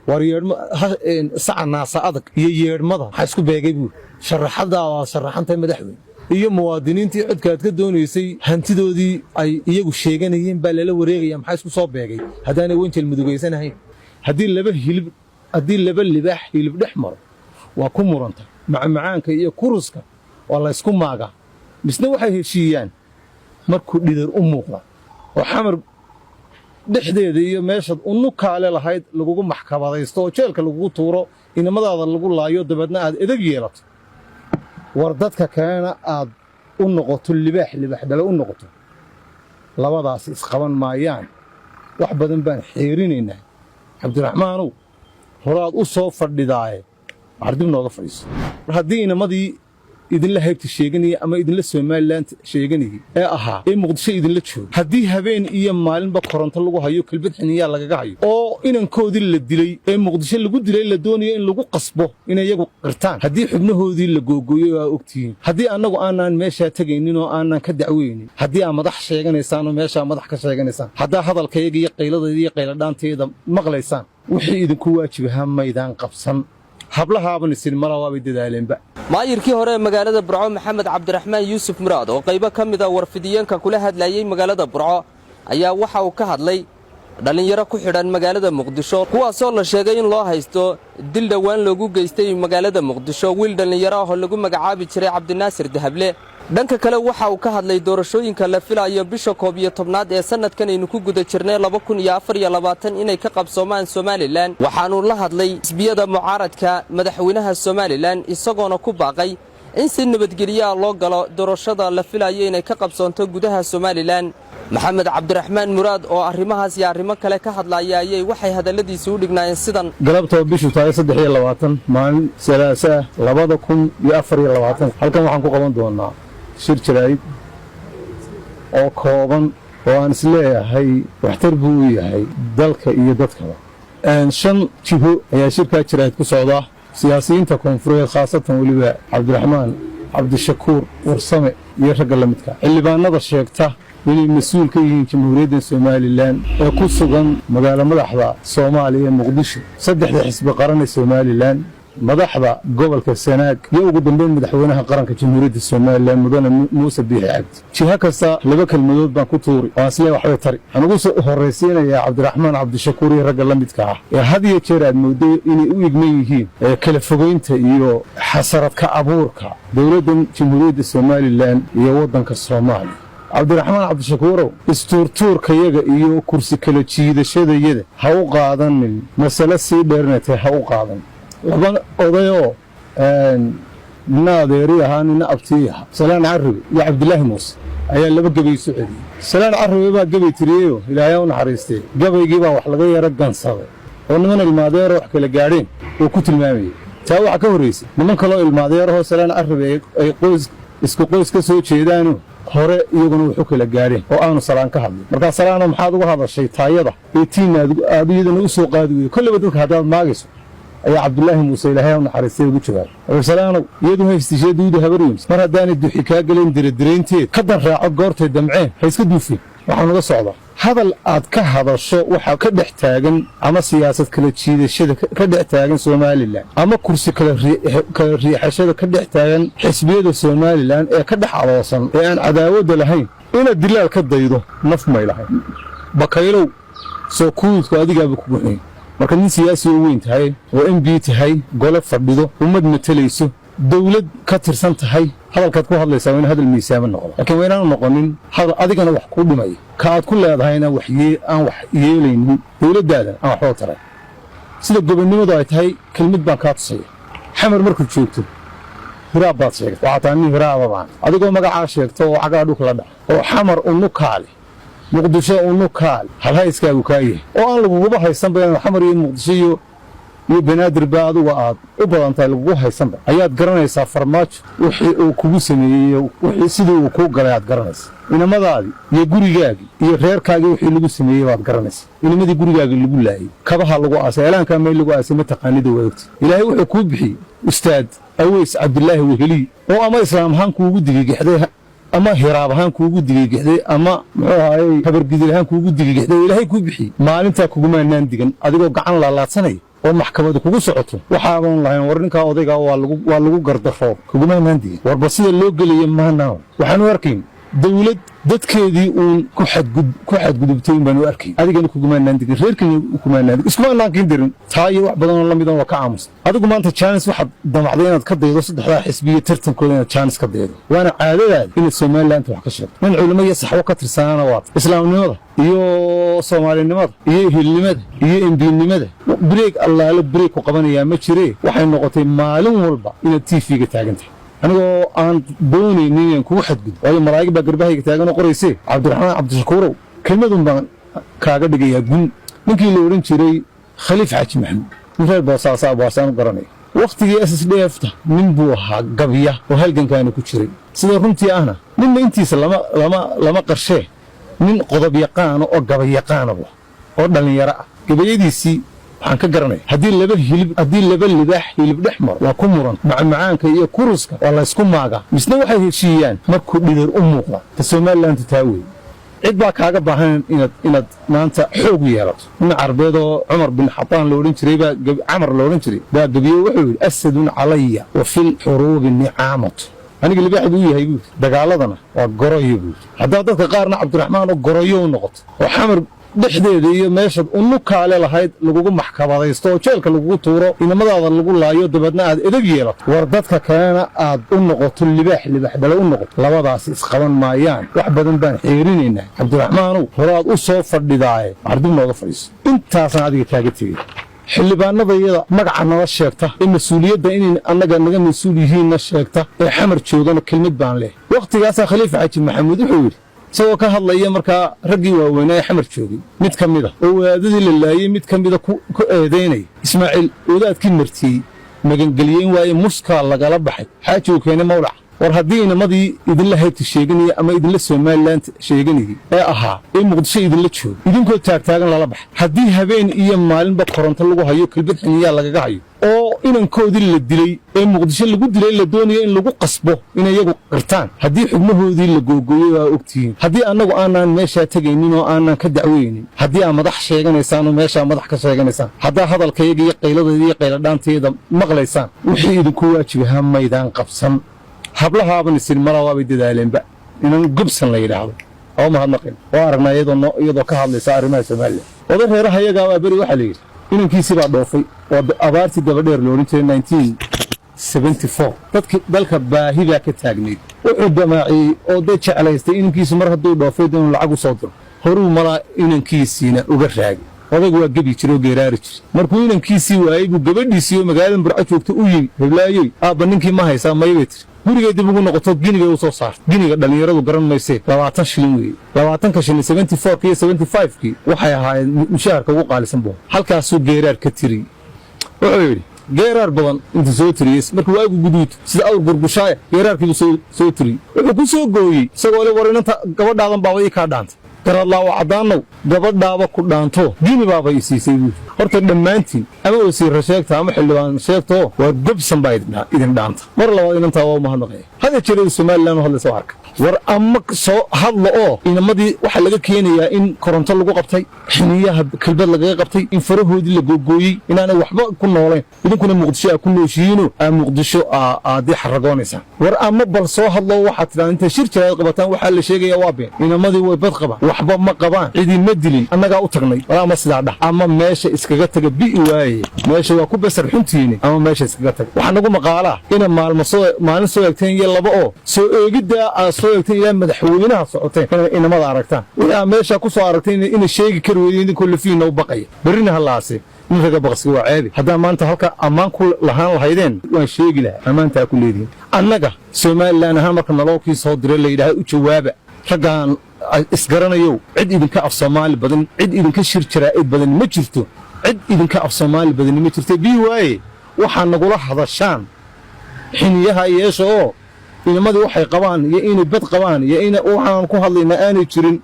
waryeedhma sacanaasa adag iyo yeedhmada waxa isku beegay buu sharaxadaa waa sharaxantay madaxweyne iyo muwaadiniintii codkaad ka doonaysay hantidoodii ay iyagu sheeganayeen baa lala wareegaya maxaa isku soo beegay haddaanay wenjel mudugaysanahayn haddii laba libaax hilib dhex maro waa ku muranta macmacaanka iyo kuruska waa la ysku maagaa misna waxay heshiiyaan markuu dhidar u muuqda oo xamar dhexdeeda iyo meeshaad unukaale lahayd lagugu maxkamadaysto oo jeelka lagugu tuuro inamadaada lagu laayo dabeedna aad edeg yeelato war dadka kalena aad u noqoto libaax dhale u noqoto labadaas isqaban maayaan wax badan baan xeerinaynaa cabdiraxmaanow horaad u soo fadhidaaye waxaad dib nooga fadhiiso mar haddii inamadii idinla haybta sheeganaya ama idinla Somaliland sheeganayay ee ahaa ee Muqdisho idinla joogo haddii habeen iyo maalinba koronto lagu hayo kalbad xiniya lagaga hayo oo inankoodii la dilay ee Muqdisho lagu dilay la doonayo in lagu qasbo inay iyagu qirtaan haddii xubnahoodii la googooyo waa ogtihiin haddii annagu aanan meesha tagaynin oo aanan ka dacweynin haddii aan madax sheeganaysaan oo meesha madax ka sheeganaysaan hadda hadalkayga iyo qayladayda iyo qayladhaanteeda maqlaysaan wixii idinku waajibaha maydaan qabsan hablahaaba nisin malawaabay dadaaleenba maayirkii hore magaalada Burco Maxamed Cabdiraxmaan Yuusuf Muraad oo qaybo ka mid ah warfidiyeenka kula hadlayay magaalada Burco ayaa waxa uu ka hadlay dhalinyaro ku xidhan magaalada Muqdisho kuwaasoo la sheegay in loo haysto dil dhawaan loogu geystay magaalada Muqdisho wiil dhalinyaro ah oo lagu magacaabi jiray Cabdinaasir Dahable dhanka kale waxa uu ka hadlay doorashooyinka la filayo bisha 11aad ee sanadkan aynu ku guda jirnay 2024 inay ka qabsoomaan Somaliland waxaanu la hadlay xisbiyada mucaaradka madaxweynaha Somaliland isagoona ku baaqay in si nabadgelyo loo galo doorashada la filayo inay ka qabsoonto gudaha Somaliland Maxamed Cabdiraxmaan Muraad oo arrimahaas iyo arrimo kale ka hadlaya ayay waxay hadaladiisa u dhignaayeen sidan galabta bishu 23 maalin salaasa 2024 halkan waxaan ku qaban doonaa shir jirayd oo kooban oo aan isleeyahay waxtar buu u yahay dalka iyo dadkaba shan jiho ayaa shirka jirayd ku socda siyaasiyiinta koonfureed khaasatan waliba Cabdiraxmaan Cabdishakuur Warsame iyo ragga la midka xildhibaanada sheegta inay mas'uul ka yihiin jamhuuriyadda Somaliland ee ku sugan magaalada madaxda Soomaaliya Muqdisho saddexda xisbi qaran ee Somaliland madaxda gobolka Sanaag iyo ugu dambeyn madaxweynaha qaranka jamhuuriyadda Somaliland mudane Muuse Biixi Cabdi jiha kasta laba kelmadood baan ku tuuri oo aslee waxba tari anigu soo horeysiinaya Cabdiraxmaan Cabdishakuur iyo ragga la midka ah ee had iyo jeer aad mooday inay u igman yihiin kala fogeynta iyo xasaradka abuurka dawladda jamhuuriyadda Somaliland iyo wadanka Soomaaliya Cabdiraxmaan Cabdishakuurow isturtuurkayaga iyo kursi kala jiidashadayada ha u qaadanin mas'ala sii dheernatay ha u qaadan laba odayoo naadeeri ahaan ina abtiyaha Salaan Carrabi iyo Cabdilaahi Muuse ayaa laba gabay soo celiyay Salaan Carrabi baa gabay tiriyo Ilaahay u naxariistay gabaygii baa wax laga yara gansaday oo niman ilmaadeero wax kala gaadheen oo ku tilmaamayay taa waxa ka horeysay niman kale oo ilmaadeero Salaan Carrabi ay qoys ka soo jeedaano hore iyaguna wuxuu kala gaareen oo aanu salaan ka hadlay marka salaano maxaad uga hadashay taayada ee tiinaad iyadana u soo qaadi weey kulliba dadka hadaad maagayso ayaa Cabdilaahi Muuse Ilaahay u naxariistay ugu jawaab salaano iyadu haystisheedu habariyum mar hadaanay duxi ka galeen direynteed ka dan raaco goortay damceen ha iska duufin waxaan uga socdaa hadal aad ka hadasho waxa ka dhex taagan ama siyaasad kala jiidashada ka dhex taagan Somaliland ama kursi kala riixashada ka dhex taagan xisbiyada Somaliland ee ka dhex aloosan ee aan cadaawad lahayn ina dilaal ka daydo naf ma ilahay bakaylow soo kuudku adigaaba ku buuxin marka nin siyaasi oo weyn tahay oo MB tahay gole fadhido ummad matalayso dawlad ka tirsan tahay hadalkaad ku hadlaysaa in hadal miisaan noqdo laakiin weynaan noqonin hadal adigana wax ku dhimay ka aad ku leedahayna wax yeelaynin dawladdaada aan waxba taray sida gobonimadu ay tahay kelmad baan ka tusay xamar markuu joogto hiraab baad sheegtay waxa taan hiraab baan adigoo magaca sheegto oo cagaa dhulka la dhac oo xamar unu kaali Muqdisho unu kaali hal hayskaagu kaayay oo aan laguba haysan baan xamar iyo Muqdisho iyo banaadir baad uga aad u badantahay lagu haysanba ayaad garanaysaa farmaajo wixii uu kugu sameeyay wixii sidii uu ku galay aad garanaysaa inamadaadi iyo gurigaagi iyo reerkaagi wixii lagu sameeyay baad garanaysaa inamadii gurigaagi lagu laayay kabaha lagu aasay eelaanka meel lagu aasay ma taqaanida weegti Ilaahay wuxuu ku bixiyay ustaad Aweys Cabdilaahi Weheli oo ama islaam ahaan kuugu digigixday ama hiraab ahaan kuugu digigixday ama muxuu ahaayay habar gidil ahaan kuugu digigixday Ilaahay ku bixiyay maalinta kugu maanaan digan adigoo gacan la laadsanay oo maxkamadu kugu socoto waxaaban lahayn war ninkaa odayga waa lagu gardaroob kuguma maandiin warba sida loo gelayo maanaa waxaanu arkayn dawlad dadkeedii uun ku xadgudubtay baanu arkayn adigana kugumaanaandigin reerkani kumaanaandig iskumaanaankin dirin taa iyo wax badanoo la midan waa ka aamusan adigu maanta jaanis waxaad damacday inaad ka daydo saddexdaa xisbiya tartankooda inaad jaanis ka daydo waana caadadaada inaad somaliland wax ka sheegto nin culimo iyo saxwo ka tirsanaana waata islaamnimada iyo soomaalinimada iyo ehelnimada iyo embiinimada breeg allaalo breeg ku qabanayaa ma jiree waxay noqotay maalin walba inaad tv-ga taagantahay anigoo aan doonaynin inaan kugu xadgud waayo malaa'ig baa garbahayga taaganoo qoraysee cabdiraxmaan cabdishakuurow kelmadun baan kaaga dhigayaa gun ninkii la odhan jiray khaliif xaaji maxamuud nin reer boosaasaanu garanaya wakhtigii ssdfta nin buu ahaa gabya oo halgankaana ku jiray sida runtii ahna ninna intiisa lama qarshee nin qodob yaqaano oo gabayaqaanaba oo dhallinyaro ah gabayadiisii waxaan ka garanaya haddii laba libaax hilib dhex maro waa ku muran macmacaanka iyo kuruska waa laysku maagaa misna waxay heshiiyaan markuu dhidar u muuqda ta somalilandu taa weeye cid baa kaaga baahan inaad maanta xoog yeelato nin carbeedoo cumar bin xataan loodhan jiray camar loodhan jiray baa gebiye wuxuu yidhi asadun calaya wa fil xuruubi nicaamatu aniga libaax buu yahay buuri dagaaladana waa goroyo buuri haddaa dadka qaarna cabdiraxmaan oo goroyo u noqoto oo xamar dhexdeeda iyo meeshaad unukaale lahayd lagugu maxkamadaysto oo jeelka lagugu tuuro inamadaada lagu laayo dabeedna aad edeg yeelato war dadka kalena aad u noqoto libaax dhale u noqoto labadaas isqaban maayaan wax badan baan xeerinaynaa cabdiraxmaanow horaad u soo fadhidaaye waxardib nooga fadhiiso intaasaan adiga kaaga tegey xildhibaanadayada magaca nala sheegta ee mas-uuliyadda inay annaga naga mas-uul yihiinna sheegta ee xamar joogana kelmid baan leh wakhtigaasaa khaliif xaaji maxamuud wuxuu yidhi isagoo ka hadlaya markaa raggii waaweynaa ee xamar joogay mid ka mida oo wadaadadii la laayey mid ka mida ku eedaynaya ismaaciil wadaadkii martiyey magangeliyeen waaye muskaa lagala baxay xaajigu keenay mawlaca war haddii inamadii idinla haybta sheeganaya ama idinla somalilan sheeganayay ee ahaa ee muqdisho idinla jooga idinkoo taagtaagan lala baxa haddii habeen iyo maalinba koronto lagu hayo kelbad xiniyaa lagaga hayo oo inankoodii la dilay ee muqdisho lagu dilay la doonayo in lagu qasbo inay iyagu qirtaan haddii xubnahoodii la googooyey waa ogtihiin haddii annagu aanaan meeshaa tegaynin oo aanaan ka dacweynin haddii aad madax sheeganaysaan oo meeshaa madax ka sheeganaysaan haddaa hadalkayaga iyo qayladeeda iyo qayladhaanteeda maqlaysaan wixii idinku waajibahaa maydaan qabsan hablahaaban isin malawaabay dadaaleenba inan gobsan la yidhaahdo oo mahadnaqin oo aragnaa iyadoo ka hadlaysa arrimaha somalilan oday reeraha iyagaabaa beri waxaa la yidhi inankiisii baa dhoofay oo abaartii dabadheer loodhan jiray dadkii dalka baahi baa ka taagnayd wuxuu damaaciyey oo dad jeclaystay inankiisu mar hadduu dhoofay inuu lacag u soo diro horuu malaa inankiisiina uga raagay odaygu waa gebi jire oo geeraari jire markuu inankiisii waayey buu gabadhiisii oo magaalada burco joogta u yimi heblaayey aabba ninkii ma haysaa maybay tiri gurigay dib ugu noqoto ginigay u soo saartay giniga dhallinyaradu garan maysee 20 shilin weeye 20ka shilin 74 iyo 75kii waxay ahaayeen mushaharka ugu qaalisan buu halkaasuu geeraar ka tiriyey wuxuu yidhi geeraar badan inta soo tiriyey markuu waagu guduuto sida awr gurgushaaya geeraarkiibuu soo tiriyey wuxuu ku soo gooyey isagoo le war inanta gabadhaadan baaba ii kaa dhaantay garadlaawo caddaanow gabadhaaba ku dhaanto gini baaba i siisay buuri horta dhammaantiin ama wasiirra sheegta ama xildhibaan sheegtoo waa gobsan baa idin dhaanta mar labaad inantaa waa mahadnaqaya hada jirada somalilan u hadlaysa harka war ama soo hadla oo inamadii waxaa laga keenayaa in koronto lagu qabtay xiniyaha kelbad lagaga qabtay in farahoodii la googooyey inaanay waxba ku noolayn idinkuna muqdisho aa ku nooshihiinoo aa muqdisho aadii xaragoonaysaan war ama bal soo hadlo waxaad tidhahda intay shir jiraad qabataan waxaa la sheegayaa waa been inamadii way bad qabaan waxba ma qabaan cidii ma dilin annagaa u tagnay war ama sidaa dhah ama meesha iskaga taga bi'i waaye meesha waa ku basar xuntiini ama meesha iskaga taga waxaa nagu maqaalaa ina maalin soo eegteen iyo laba oo soo eegiddaa aad soo eegteen ilaa madaxweynaha socoteen inay inamada aragtaan wixii meesha ku soo aragteen inay sheegi kari weydeen idinkoo lafiina u baqaya berrina hallaase in raga baqsiga waa ceebi haddaa maanta halka ammaan ku lahaan lahaydeen waan sheegi lahaa ammaantaa ku leedihin annaga somalilan ahaan marka naloo kii soo diray la yidhaaha u jawaaba raggaan isgaranayow cid idinka af soomaali badan cid idinka shir jaraa'id badan ma jirto cid idinka af soomaali badan ma jirto bii waaye waxaa nagula hadashaan xiniyaha yeesha oo inamadii waxay qabaan iyo inay bad qabaan iyo in waxaan ku hadlaynaa aanay jirin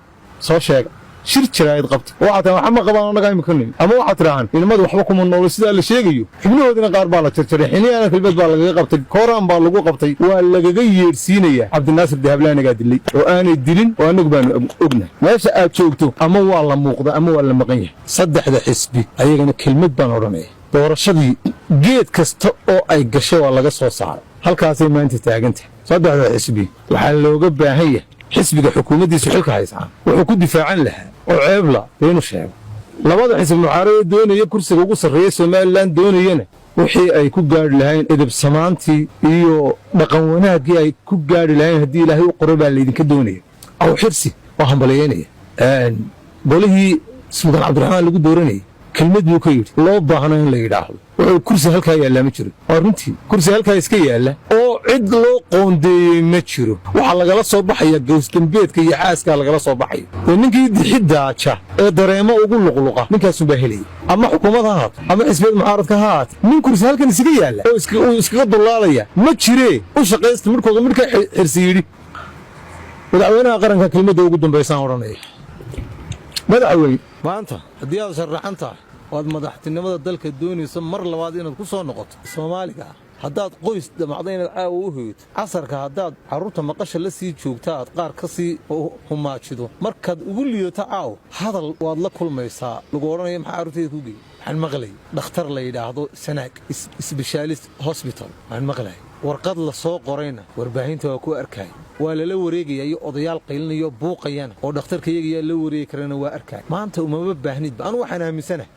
soo sheega shir jaraa'id qabta waxaad tiraa waxba ma qabaan annagaa imika nimi ama waxaad tidhahaan inamadu waxba kuma noolo sidaa la sheegayo xubnahoodina qaar baa la jarjaray xiniyahana kelbad baa lagaga qabtay kooraan baa lagu qabtay waa lagaga yeedhsiinayaa cabdinaasir dahablaanagaa dilay oo aanay dilin oo annagu baanu ognahay meesha aad joogto ama waa la muuqda ama waa la maqan yahay saddexda xisbi ayagana kelmad baan odhanaya doorashadii geed kasta oo ay gashay waa laga soo saaray halkaasay maanta taagantahay saddexda xisbi waxaa looga baahan yahay xisbiga xukuumaddiisu xilka haysaa wuxuu ku difaacan lahaa oo ceebla inuu sheego labada xisbi mucaarado doonaya kursiga ugu sarreeya somalilan doonayana wixii ay ku gaadhi lahayn edeb samaantii iyo dhaqan wanaaggii ay ku gaadhi lahayn haddii ilaahay u qoray baa laydinka doonaya aw xirsi oo hambaliyaynaya golihii sultaan cabdiraxmaan lagu dooranayay kelmad buu ka yidhi loo baahno in la yidhaahdo wuxuu kursi halkaa yaallaa ma jiro waa runtii kursi halkaa iska yaalla oo cid loo qoondeeyey ma jiro waxaa lagala soo baxaya gawsdambeedka iyo caaskaa lagala soo baxaya oo ninkii dixidaaja ee dareemo ugu luqluqa ninkaasunbaa helaya ama xukuumad ha haato ama xisbiyad mucaaradka ha haata nin kursi halkan isaga yaalla oo uu iskaga dullaalaya ma jiree u shaqaysta midhkooda midhka xirsi yidhi madaxweynaha qaranka kelmadda ugu dambaysaan odhanaya madaxweyne maanta haddii aad sharaxan tahay waad madaxtinimada dalka doonayso mar labaad inaad ku soo noqoto soomaaliga ah haddaad qoys damacdo inaad caawa u hoyto casarka haddaad carruurta maqasha la sii joogta aad qaar ka sii humaajido markaad ugu liidato caaw hadal waad la kulmaysaa lagu odhanaya maxaa carruurtayda ku geeyey waxaan maqlay dhakhtar la yidhaahdo sanaag sbeshaalist hosbital waxaan maqlay warqad la soo qorayna warbaahinta waa ku arkaya waa lala wareegaya iyo odayaal qaylinayo buuqayana oo dhakhtarkayagiyaa la wareegi karana waa arkaya maanta umama baahnidba anu waxaan aaminsanahay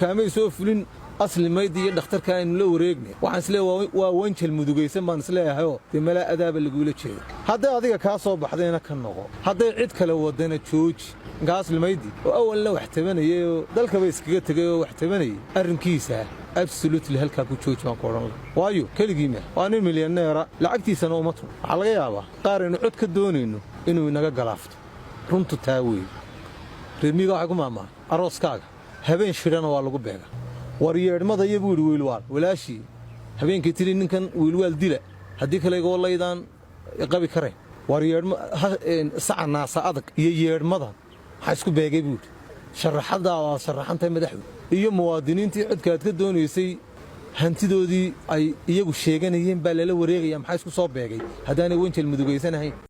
kaamay soo fulin asli maydi iyo dhakhtarka aynu la wareegnay waxaan isleeyahay waa wanjal mudugaysan baan isleeyahayoo dee malaa adaaba lagula jeeda hadday adiga kaa soo baxdayna ka noqo hadday cid kale wadana jooji ninka asli maydi oo awalna wax tabanayay oo dalkaba iskaga tegay oo wax tabanayay arrinkiisa absolutely halkaa ku jooji baan ku odhan laha waayo keligiima waa nin milyaneera lacagtiisana uma tun waxaa laga yaabaa qaar aynu cod ka doonayno inuu inaga galaafto runtu taa weeye reermiiga waxay ku maamaaha arooskaaga habeen shidhana waa lagu beega war yeedhmada iyo buu yidhi wiilwaal walaashii habeenkii tidhi ninkan wiilwaal dila haddii kale igoo laydaan qabi karayn war saca naasa adag iyo yeedhmada maxaa isku beegay buu yidhi sharaxaddaa waad sharaxantahay madaxweyne iyo muwaadiniintii codka aad ka doonaysay hantidoodii ay iyagu sheeganayeen baa lala wareegaya maxaa isku soo beegay haddaanay wanjal mudugaysanahayn